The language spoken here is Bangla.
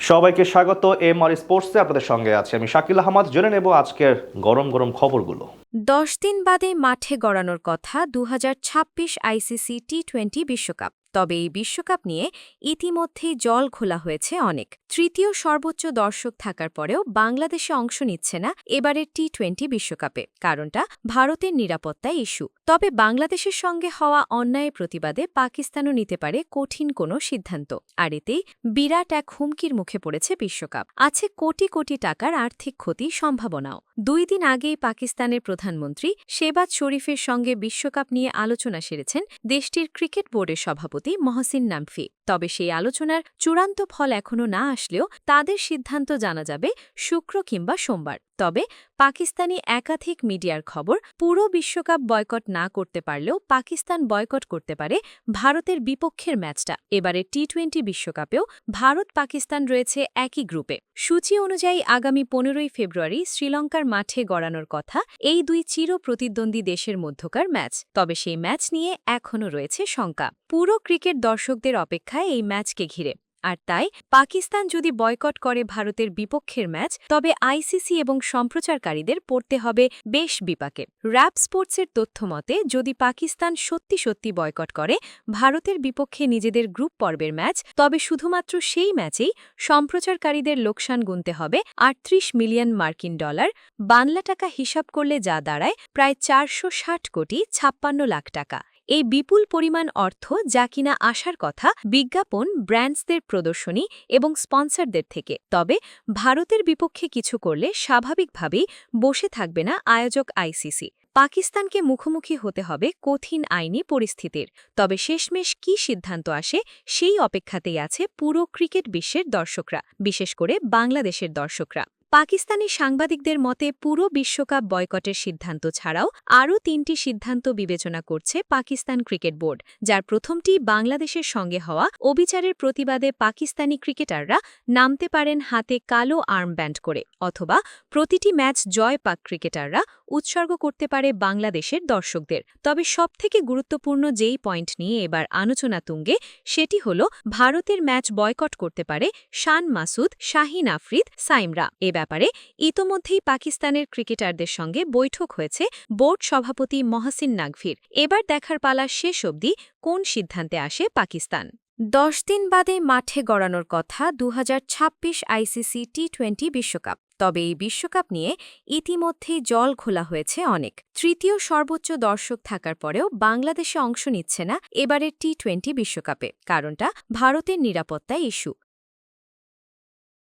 সবাইকে স্বাগত এমআর স্পোর্টসে। আপনাদের সঙ্গে আছে আমি শাকিল আহমদ। জেনে নেব আজকের গরম গরম খবরগুলো। ১০ দিন বাদে মাঠে গড়ানোর কথা ২০২৬ আইসিসি টি-২০ বিশ্বকাপ। তবে এই বিশ্বকাপ নিয়ে ইতিমধ্যেই জল খোলা হয়েছে অনেক। তৃতীয় সর্বোচ্চ দর্শক থাকার পরেও বাংলাদেশে অংশ নিচ্ছে না এবারের টি-২০ বিশ্বকাপে। কারণটা ভারতের নিরাপত্তা ইস্যু। তবে বাংলাদেশের সঙ্গে হওয়া অন্যায়ের প্রতিবাদে পাকিস্তানও নিতে পারে কঠিন কোনো সিদ্ধান্ত। আর এতেই বিরাট এক হুমকির মুখে পড়েছে বিশ্বকাপ। আছে কোটি কোটি টাকার আর্থিক ক্ষতি সম্ভাবনাও। ২ দিন আগেই পাকিস্তানের প্রধানমন্ত্রী শেহবাজ শরীফের সঙ্গে বিশ্বকাপ নিয়ে আলোচনা সেরেছেন দেশটির ক্রিকেট বোর্ডের সভাপতি মহসিন নাকভি। তবে সেই আলোচনার চূড়ান্ত ফল এখনও না আসলেও তাদের সিদ্ধান্ত জানা যাবে শুক্র কিংবা সোমবার। তবে পাকিস্তানি একাধিক মিডিয়ার খবর, পুরো বিশ্বকাপ বয়কট না করতে পারলেও পাকিস্তান বয়কট করতে পারে ভারতের বিপক্ষের ম্যাচটা। এবারে টি-২০ বিশ্বকাপেও ভারত পাকিস্তান রয়েছে একই গ্রুপে। সূচি অনুযায়ী আগামী ১৫ই ফেব্রুয়ারি শ্রীলঙ্কার মাঠে গড়ানোর কথা এই দুই চির প্রতিদ্বন্দ্বী দেশের মধ্যকার ম্যাচ। তবে সেই ম্যাচ নিয়ে এখনও রয়েছে শঙ্কা। পুরো ক্রিকেট দর্শকদের অপেক্ষায় এই ম্যাচকে ঘিরে। আর তাই পাকিস্তান যদি বয়কট করে ভারতের বিপক্ষের ম্যাচ, তবে আইসিসি এবং সম্প্রচারকারীদের পড়তে হবে বেশ বিপাকে। র্যাপ স্পোর্টসের তথ্য মতে, যদি পাকিস্তান সত্যি সত্যি বয়কট করে ভারতের বিপক্ষে নিজেদের গ্রুপ পর্বের ম্যাচ, তবে শুধুমাত্র সেই ম্যাচেই সম্প্রচারকারীদের লোকসান গুনতে হবে ৩৮ মিলিয়ন মার্কিন ডলার। বাংলা টাকা হিসাব করলে যা দাঁড়ায় প্রায় ৪৬০ কোটি ৫৬ লাখ টাকা। এই বিপুল পরিমাণ অর্থ, যা কিনা আসার কথা বিজ্ঞাপন, ব্র্যান্ডসদের প্রদর্শনী এবং স্পন্সরদের থেকে। তবে ভারতের বিপক্ষে কিছু করলে স্বাভাবিকভাবেই বসে থাকবে না আয়োজক আইসিসি। পাকিস্তানকে মুখোমুখি হতে হবে কঠিন আইনি পরিস্থিতির। তবে শেষমেশ কী সিদ্ধান্ত আসে সেই অপেক্ষাতেই আছে পুরো ক্রিকেট বিশ্বের দর্শকরা, বিশেষ করে বাংলাদেশের দর্শকরা। পাকিস্তানি সাংবাদিকদের মতে, পুরো বিশ্বকাপ বয়কটের সিদ্ধান্ত ছাড়াও আরও ৩টি সিদ্ধান্ত বিবেচনা করছে পাকিস্তান ক্রিকেট বোর্ড, যার প্রথমটি বাংলাদেশের সঙ্গে হওয়া অবিচারের প্রতিবাদে পাকিস্তানি ক্রিকেটাররা নামতে পারেন হাতে কালো আর্মব্যান্ড করে, অথবা প্রতিটি ম্যাচ জয় পাক ক্রিকেটাররা উৎসর্গ করতে পারে বাংলাদেশের দর্শকদের। তবে সবথেকে গুরুত্বপূর্ণ যেই পয়েন্ট নিয়ে এবার আলোচনা তুঙ্গে, সেটি হল ভারতের ম্যাচ বয়কট করতে পারে শান মাসুদ, শাহিন আফ্রিদ, সাইমরা। এ ব্যাপারে ইতোমধ্যেই পাকিস্তানের ক্রিকেটারদের সঙ্গে বৈঠক হয়েছে বোর্ড সভাপতি মহসিন নাকভির। এবার দেখার পালা শেষ অবধি কোন সিদ্ধান্তে আসে পাকিস্তান। ১০ দিন বাদে মাঠে গড়ানোর কথা ২০২৬ আইসিসি টি-২০ বিশ্বকাপ। তবে এই বিশ্বকাপ নিয়ে ইতিমধ্যেই জল খোলা হয়েছে অনেক। তৃতীয় সর্বোচ্চ দর্শক থাকার পরেও বাংলাদেশে অংশ নিচ্ছে না এবারের টি-২০ বিশ্বকাপে। কারণটা ভারতের নিরাপত্তা ইস্যু।